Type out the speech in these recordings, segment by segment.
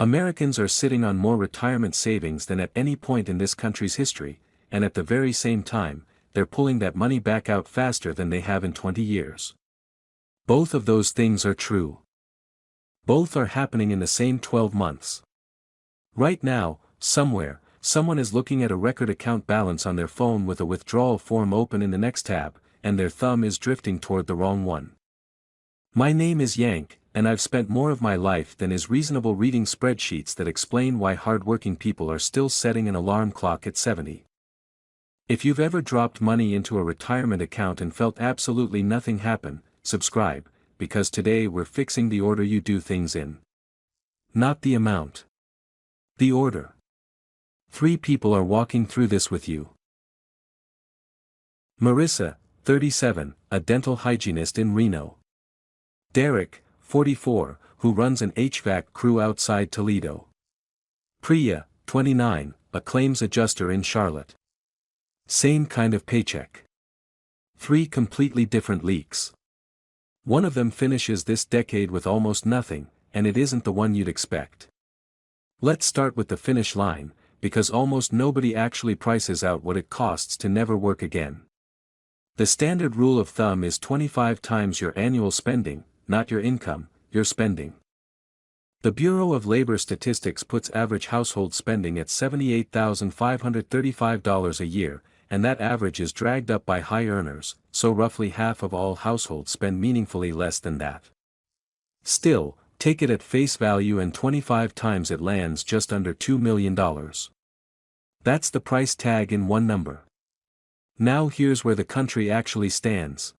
Americans are sitting on more retirement savings than at any point in this country's history, and at the very same time, they're pulling that money back out faster than they have in 20 years. Both of those things are true. Both are happening in the same 12 months. Right now, somewhere, someone is looking at a record account balance on their phone with a withdrawal form open in the next tab, and their thumb is drifting toward the wrong one. My name is Yank, and I've spent more of my life than is reasonable reading spreadsheets that explain why hardworking people are still setting an alarm clock at 70. If you've ever dropped money into a retirement account and felt absolutely nothing happen, subscribe, because today we're fixing the order you do things in. Not the amount. The order. 3 people are walking through this with you. Marissa, 37, a dental hygienist in Reno. Derek, 44, who runs an HVAC crew outside Toledo. Priya, 29, a claims adjuster in Charlotte. Same kind of paycheck. 3 completely different leaks. One of them finishes this decade with almost nothing, and it isn't the one you'd expect. Let's start with the finish line, because almost nobody actually prices out what it costs to never work again. The standard rule of thumb is 25 times your annual spending, not your income, your spending. The Bureau of Labor Statistics puts average household spending at $78,535 a year, and that average is dragged up by high earners, so roughly half of all households spend meaningfully less than that. Still, take it at face value and 25 times it lands just under $2 million. That's the price tag in one number. Now here's where the country actually stands.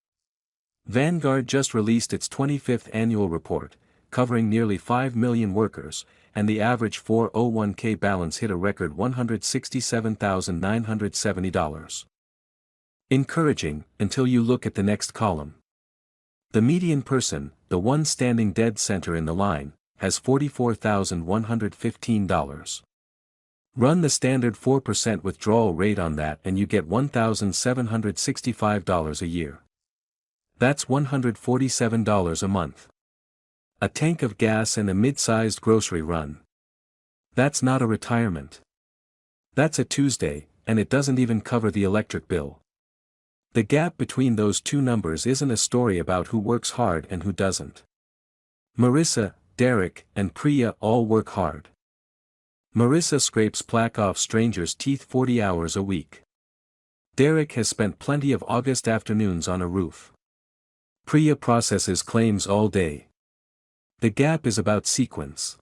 Vanguard just released its 25th annual report, covering nearly 5 million workers, and the average 401k balance hit a record $167,970. Encouraging, until you look at the next column. The median person, the one standing dead center in the line, has $44,115. Run the standard 4% withdrawal rate on that and you get $1,765 a year. That's $147 a month. A tank of gas and a mid-sized grocery run. That's not a retirement. That's a Tuesday, and it doesn't even cover the electric bill. The gap between those two numbers isn't a story about who works hard and who doesn't. Marissa, Derek, and Priya all work hard. Marissa scrapes plaque off strangers' teeth 40 hours a week. Derek has spent plenty of August afternoons on a roof. Priya processes claims all day. The gap is about sequence.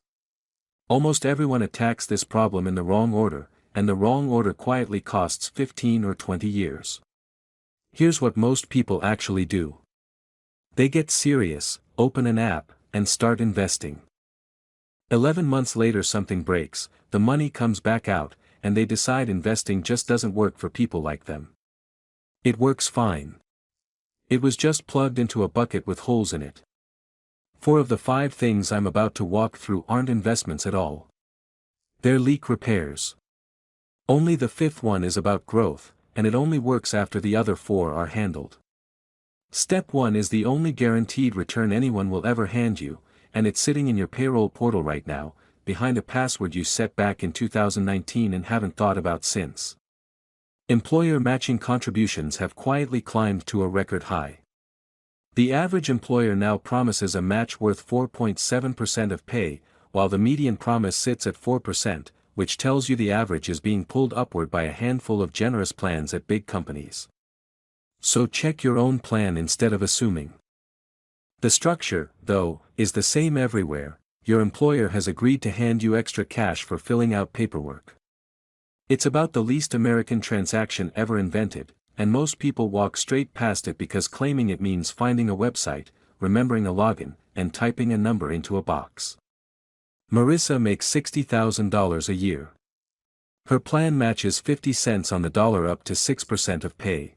Almost everyone attacks this problem in the wrong order, and the wrong order quietly costs 15 or 20 years. Here's what most people actually do. They get serious, open an app, and start investing. 11 months later something breaks, the money comes back out, and they decide investing just doesn't work for people like them. It works fine. It was just plugged into a bucket with holes in it. 4 of the 5 things I'm about to walk through aren't investments at all. They're leak repairs. Only the 5th one is about growth, and it only works after the other 4 are handled. Step 1 is the only guaranteed return anyone will ever hand you, and it's sitting in your payroll portal right now, behind a password you set back in 2019 and haven't thought about since. Employer matching contributions have quietly climbed to a record high. The average employer now promises a match worth 4.7% of pay, while the median promise sits at 4%, which tells you the average is being pulled upward by a handful of generous plans at big companies. So check your own plan instead of assuming. The structure, though, is the same everywhere. Your employer has agreed to hand you extra cash for filling out paperwork. It's about the least American transaction ever invented, and most people walk straight past it because claiming it means finding a website, remembering a login, and typing a number into a box. Marissa makes $60,000 a year. Her plan matches 50 cents on the dollar up to 6% of pay.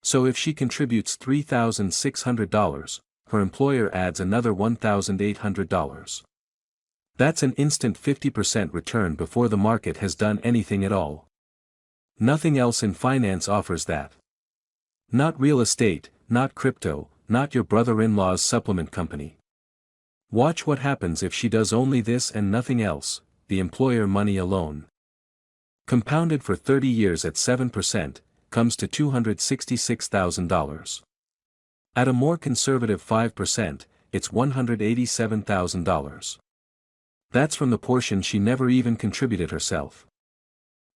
So if she contributes $3,600, her employer adds another $1,800. That's an instant 50% return before the market has done anything at all. Nothing else in finance offers that. Not real estate, not crypto, not your brother-in-law's supplement company. Watch what happens if she does only this and nothing else, the employer money alone. Compounded for 30 years at 7%, comes to $266,000. At a more conservative 5%, it's $187,000. That's from the portion she never even contributed herself.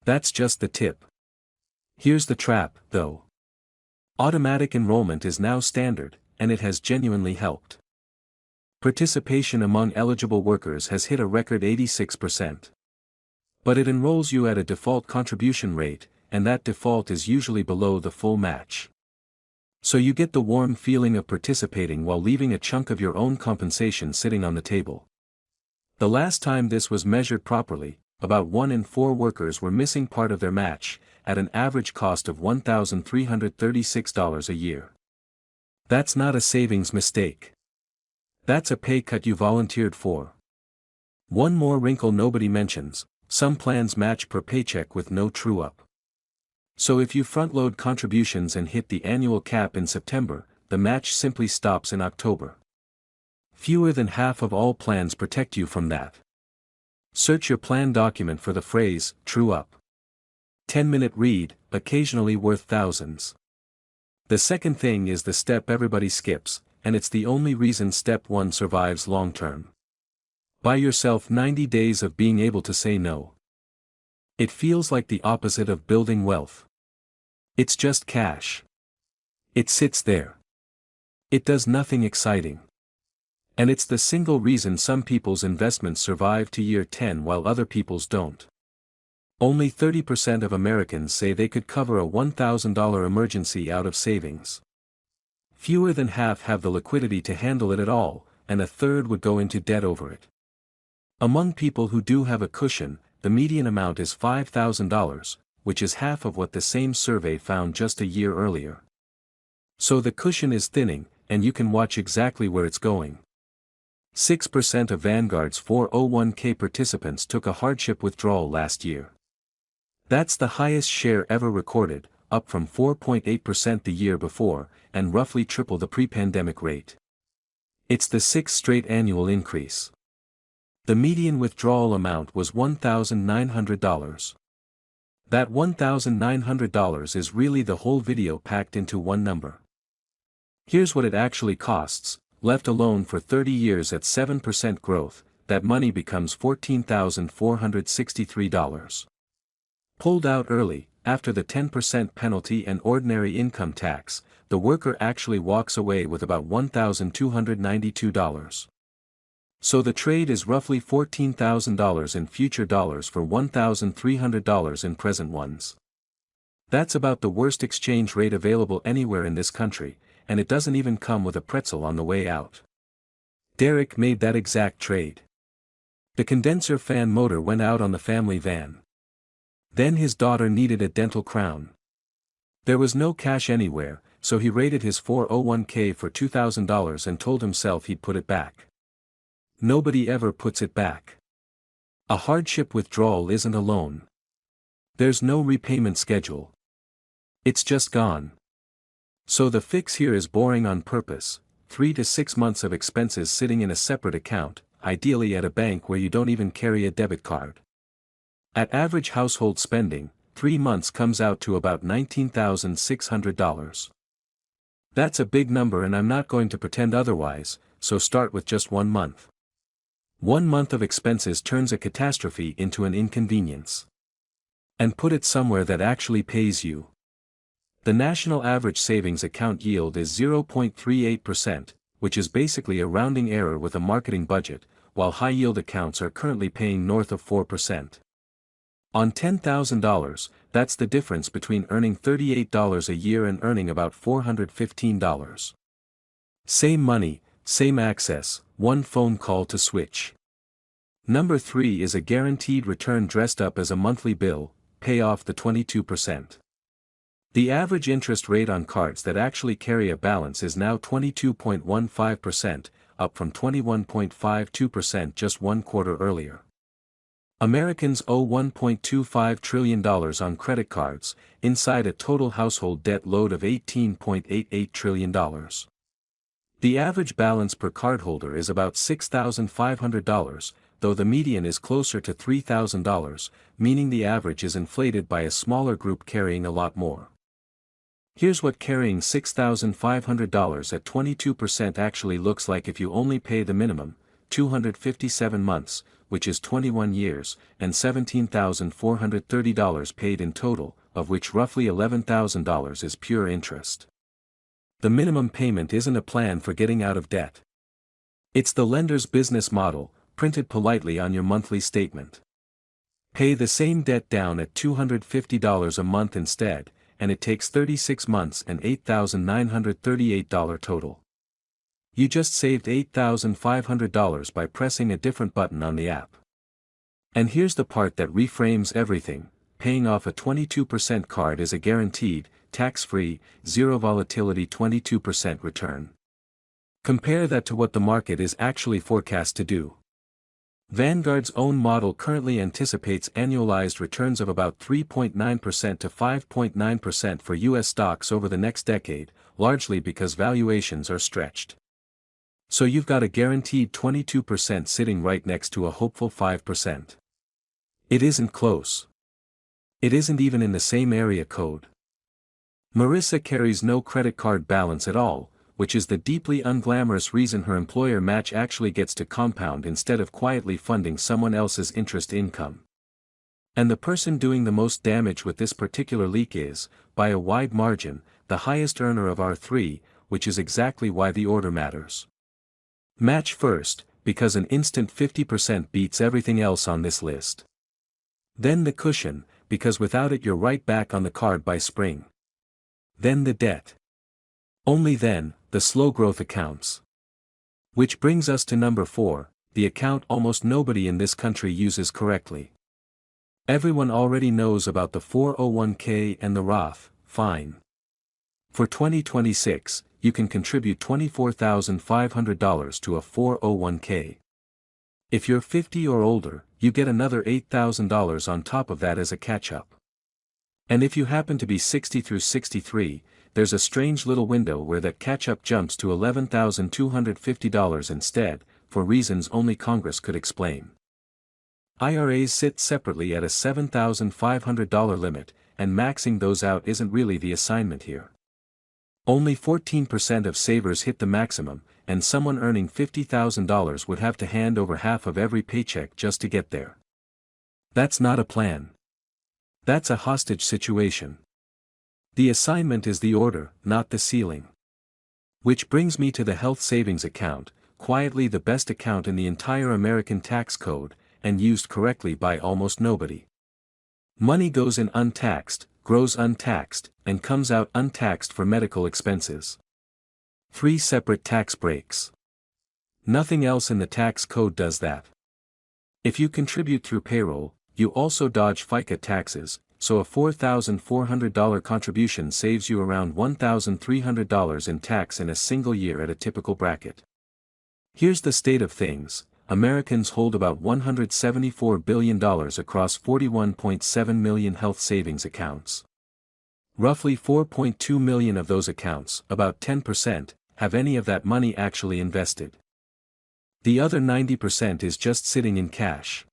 That's just the tip. Here's the trap, though. Automatic enrollment is now standard, and it has genuinely helped. Participation among eligible workers has hit a record 86%. But it enrolls you at a default contribution rate, and that default is usually below the full match. So you get the warm feeling of participating while leaving a chunk of your own compensation sitting on the table. The last time this was measured properly, about 1 in 4 workers were missing part of their match, at an average cost of $1,336 a year. That's not a savings mistake. That's a pay cut you volunteered for. One more wrinkle nobody mentions: some plans match per paycheck with no true-up. So if you front-load contributions and hit the annual cap in September, the match simply stops in October. Fewer than half of all plans protect you from that. Search your plan document for the phrase, true-up. 10-minute read, occasionally worth thousands. The second thing is the step everybody skips, and it's the only reason step 1 survives long-term. Buy yourself 90 days of being able to say no. It feels like the opposite of building wealth. It's just cash. It sits there. It does nothing exciting. And it's the single reason some people's investments survive to year 10 while other people's don't. Only 30% of Americans say they could cover a $1,000 emergency out of savings. Fewer than half have the liquidity to handle it at all, and a third would go into debt over it. Among people who do have a cushion, the median amount is $5,000, which is half of what the same survey found just a year earlier. So the cushion is thinning, and you can watch exactly where it's going. 6% of Vanguard's 401k participants took a hardship withdrawal last year. That's the highest share ever recorded, up from 4.8% the year before, and roughly triple the pre-pandemic rate. It's the 6th straight annual increase. The median withdrawal amount was $1,900. That $1,900 is really the whole video packed into one number. Here's what it actually costs: left alone for 30 years at 7% growth, that money becomes $14,463. Pulled out early, after the 10% penalty and ordinary income tax, the worker actually walks away with about $1,292. So the trade is roughly $14,000 in future dollars for $1,300 in present ones. That's about the worst exchange rate available anywhere in this country, and it doesn't even come with a pretzel on the way out. Derek made that exact trade. The condenser fan motor went out on the family van. Then his daughter needed a dental crown. There was no cash anywhere, so he raided his 401k for $2,000 and told himself he'd put it back. Nobody ever puts it back. A hardship withdrawal isn't a loan. There's no repayment schedule. It's just gone. So the fix here is boring on purpose: 3 to 6 months of expenses sitting in a separate account, ideally at a bank where you don't even carry a debit card. At average household spending, 3 months comes out to about $19,600. That's a big number, and I'm not going to pretend otherwise, so start with just 1 month. 1 month of expenses turns a catastrophe into an inconvenience. And put it somewhere that actually pays you. The national average savings account yield is 0.38%, which is basically a rounding error with a marketing budget, while high-yield accounts are currently paying north of 4%. On $10,000, that's the difference between earning $38 a year and earning about $415. Same money, same access, one phone call to switch. Number 3 is a guaranteed return dressed up as a monthly bill: pay off the 22%. The average interest rate on cards that actually carry a balance is now 22.15%, up from 21.52% just 1 quarter earlier. Americans owe $1.25 trillion on credit cards, inside a total household debt load of $18.88 trillion. The average balance per cardholder is about $6,500, though the median is closer to $3,000, meaning the average is inflated by a smaller group carrying a lot more. Here's what carrying $6,500 at 22% actually looks like if you only pay the minimum, 257 months, which is 21 years, and $17,430 paid in total, of which roughly $11,000 is pure interest. The minimum payment isn't a plan for getting out of debt. It's the lender's business model, printed politely on your monthly statement. Pay the same debt down at $250 a month instead, and it takes 36 months and $8,938 total. You just saved $8,500 by pressing a different button on the app. And here's the part that reframes everything: paying off a 22% card is a guaranteed, tax-free, zero volatility 22% return. Compare that to what the market is actually forecast to do. Vanguard's own model currently anticipates annualized returns of about 3.9% to 5.9% for U.S. stocks over the next decade, largely because valuations are stretched. So you've got a guaranteed 22% sitting right next to a hopeful 5%. It isn't close. It isn't even in the same area code. Marissa carries no credit card balance at all, which is the deeply unglamorous reason her employer match actually gets to compound instead of quietly funding someone else's interest income. And the person doing the most damage with this particular leak is, by a wide margin, the highest earner of our three, which is exactly why the order matters. Match first, because an instant 50% beats everything else on this list. Then the cushion, because without it you're right back on the card by spring. Then the debt. Only then, the slow growth accounts. Which brings us to number 4, the account almost nobody in this country uses correctly. Everyone already knows about the 401k and the Roth, fine. For 2026, you can contribute $24,500 to a 401k. If you're 50 or older, you get another $8,000 on top of that as a catch-up. And if you happen to be 60 through 63, there's a strange little window where that catch-up jumps to $11,250 instead, for reasons only Congress could explain. IRAs sit separately at a $7,500 limit, and maxing those out isn't really the assignment here. Only 14% of savers hit the maximum, and someone earning $50,000 would have to hand over half of every paycheck just to get there. That's not a plan. That's a hostage situation. The assignment is the order, not the ceiling. Which brings me to the health savings account, quietly the best account in the entire American tax code, and used correctly by almost nobody. Money goes in untaxed, grows untaxed, and comes out untaxed for medical expenses. 3 separate tax breaks. Nothing else in the tax code does that. If you contribute through payroll, you also dodge FICA taxes, so a $4,400 contribution saves you around $1,300 in tax in a single year at a typical bracket. Here's the state of things: Americans hold about $174 billion across 41.7 million health savings accounts. Roughly 4.2 million of those accounts, about 10%, have any of that money actually invested. The other 90% is just sitting in cash.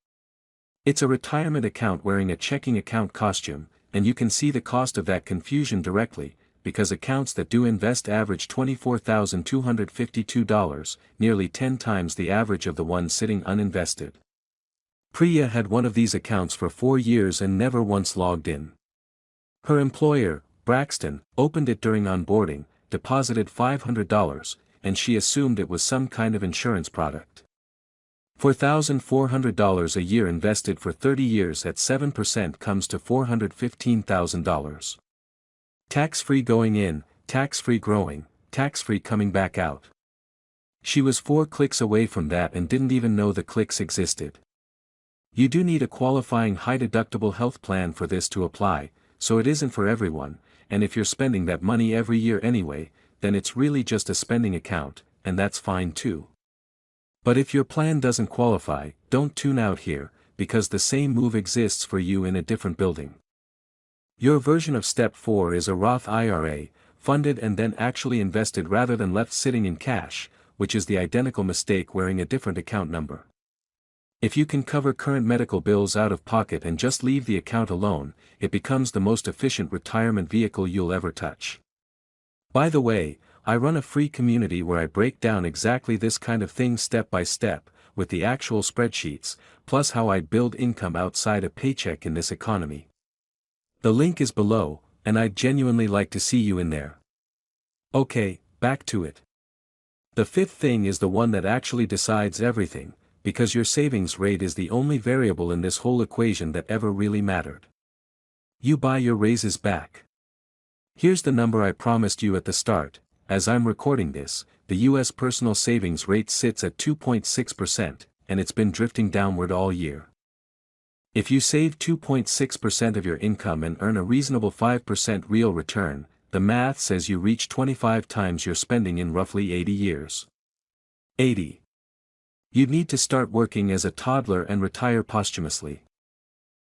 It's a retirement account wearing a checking account costume, and you can see the cost of that confusion directly, because accounts that do invest average $24,252, nearly 10 times the average of the one sitting uninvested. Priya had one of these accounts for 4 years and never once logged in. Her employer, Braxton, opened it during onboarding, deposited $500, and she assumed it was some kind of insurance product. $4,400 a year invested for 30 years at 7% comes to $415,000. Tax-free going in, tax-free growing, tax-free coming back out. She was 4 clicks away from that and didn't even know the clicks existed. You do need a qualifying high-deductible health plan for this to apply, so it isn't for everyone, and if you're spending that money every year anyway, then it's really just a spending account, and that's fine too. But if your plan doesn't qualify, don't tune out here, because the same move exists for you in a different building. Your version of Step 4 is a Roth IRA, funded and then actually invested rather than left sitting in cash, which is the identical mistake wearing a different account number. If you can cover current medical bills out of pocket and just leave the account alone, it becomes the most efficient retirement vehicle you'll ever touch. By the way, I run a free community where I break down exactly this kind of thing step by step, with the actual spreadsheets, plus how I build income outside a paycheck in this economy. The link is below, and I'd genuinely like to see you in there. Okay, back to it. The fifth thing is the one that actually decides everything, because your savings rate is the only variable in this whole equation that ever really mattered. You buy your raises back. Here's the number I promised you at the start. As I'm recording this, the US personal savings rate sits at 2.6%, and it's been drifting downward all year. If you save 2.6% of your income and earn a reasonable 5% real return, the math says you reach 25 times your spending in roughly 80 years. 80. You'd need to start working as a toddler and retire posthumously.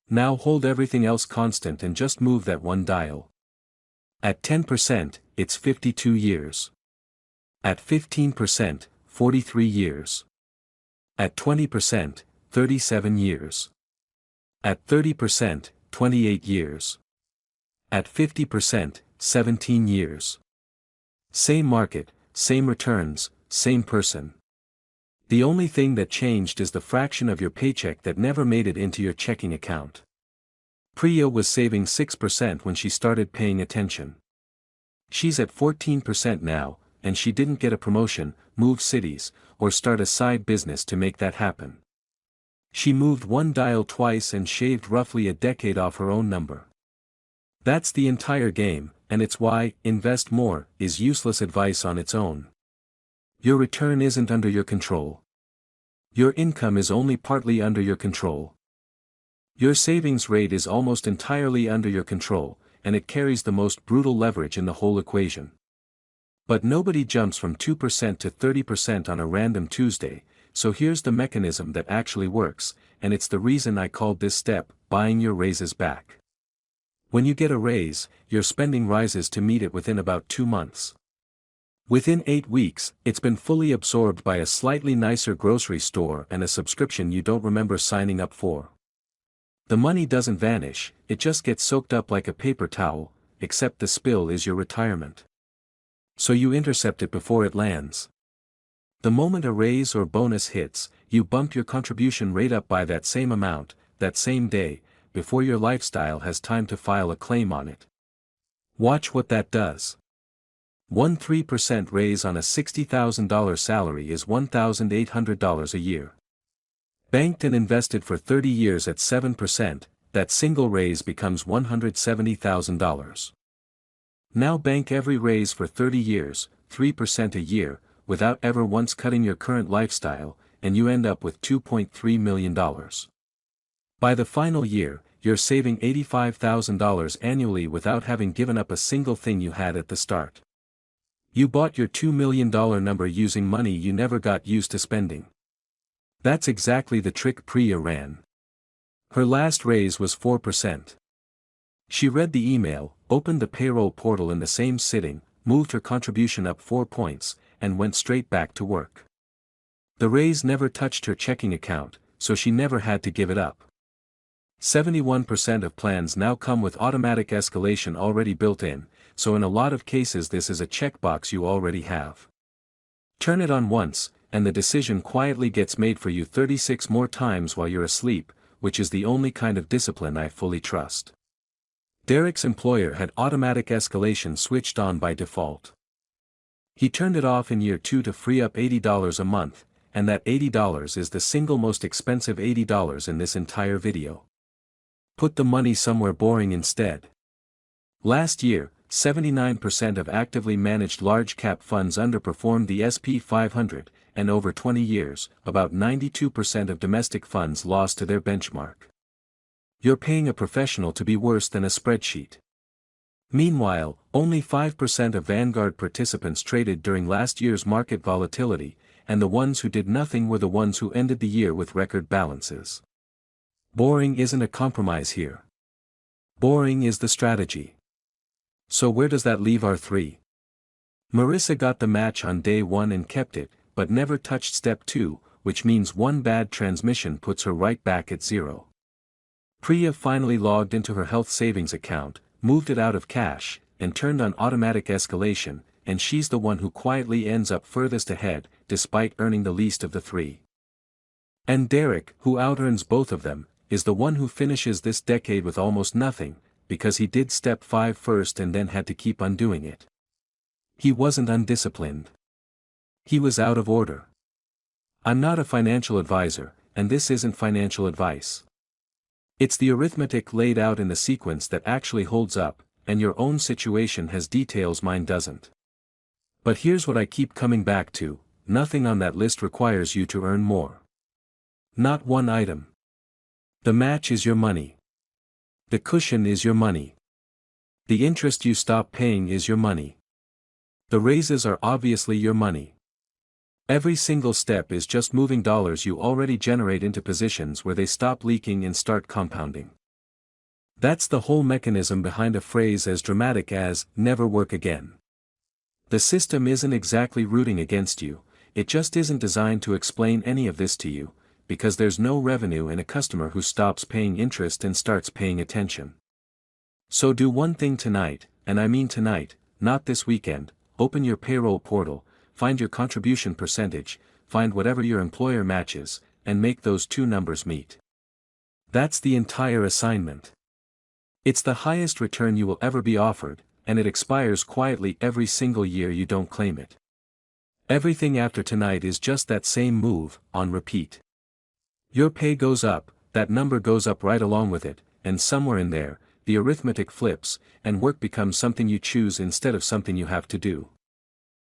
Now hold everything else constant and just move that one dial. At 10%, it's 52 years. At 15%, 43 years. At 20%, 37 years. At 30%, 28 years. At 50%, 17 years. Same market, same returns, same person. The only thing that changed is the fraction of your paycheck that never made it into your checking account. Priya was saving 6% when she started paying attention. She's at 14% now, and she didn't get a promotion, move cities, or start a side business to make that happen. She moved one dial twice and shaved roughly a decade off her own number. That's the entire game, and it's why invest more is useless advice on its own. Your return isn't under your control. Your income is only partly under your control. Your savings rate is almost entirely under your control, and it carries the most brutal leverage in the whole equation. But nobody jumps from 2% to 30% on a random Tuesday, so here's the mechanism that actually works, and it's the reason I called this step, buying your raises back. When you get a raise, your spending rises to meet it within about 2 months. Within 8 weeks, it's been fully absorbed by a slightly nicer grocery store and a subscription you don't remember signing up for. The money doesn't vanish, it just gets soaked up like a paper towel, except the spill is your retirement. So you intercept it before it lands. The moment a raise or bonus hits, you bump your contribution rate up by that same amount, that same day, before your lifestyle has time to file a claim on it. Watch what that does. 3% raise on a $60,000 salary is $1,800 a year. Banked and invested for 30 years at 7%, that single raise becomes $170,000. Now bank every raise for 30 years, 3% a year, without ever once cutting your current lifestyle, and you end up with $2.3 million. By the final year, you're saving $85,000 annually without having given up a single thing you had at the start. You bought your $2 million number using money you never got used to spending. That's exactly the trick Priya ran. Her last raise was 4%. She read the email, opened the payroll portal in the same sitting, moved her contribution up 4 points, and went straight back to work. The raise never touched her checking account, so she never had to give it up. 71% of plans now come with automatic escalation already built in, so in a lot of cases this is a checkbox you already have. Turn it on once, and the decision quietly gets made for you 36 more times while you're asleep, which is the only kind of discipline I fully trust. Derek's employer had automatic escalation switched on by default. He turned it off in year 2 to free up $80 a month, and that $80 is the single most expensive $80 in this entire video. Put the money somewhere boring instead. Last year, 79% of actively managed large-cap funds underperformed the S&P 500, and over 20 years, about 92% of domestic funds lost to their benchmark. You're paying a professional to be worse than a spreadsheet. Meanwhile, only 5% of Vanguard participants traded during last year's market volatility, and the ones who did nothing were the ones who ended the year with record balances. Boring isn't a compromise here. Boring is the strategy. So where does that leave our 3? Marissa got the match on day 1 and kept it, but never touched step 2, which means one bad transmission puts her right back at 0. Priya finally logged into her health savings account, moved it out of cash, and turned on automatic escalation, and she's the one who quietly ends up furthest ahead, despite earning the least of the 3. And Derek, who out-earns both of them, is the one who finishes this decade with almost nothing, because he did step 5 first and then had to keep undoing it. He wasn't undisciplined. He was out of order. I'm not a financial advisor, and this isn't financial advice. It's the arithmetic laid out in the sequence that actually holds up, and your own situation has details mine doesn't. But here's what I keep coming back to: nothing on that list requires you to earn more. Not one item. The match is your money. The cushion is your money. The interest you stop paying is your money. The raises are obviously your money. Every single step is just moving dollars you already generate into positions where they stop leaking and start compounding. That's the whole mechanism behind a phrase as dramatic as, "never work again." The system isn't exactly rooting against you, it just isn't designed to explain any of this to you, because there's no revenue in a customer who stops paying interest and starts paying attention. So do one thing tonight, and I mean tonight, not this weekend. Open your payroll portal, find your contribution percentage, find whatever your employer matches, and make those two numbers meet. That's the entire assignment. It's the highest return you will ever be offered, and it expires quietly every single year you don't claim it. Everything after tonight is just that same move, on repeat. Your pay goes up, that number goes up right along with it, and somewhere in there, the arithmetic flips, and work becomes something you choose instead of something you have to do.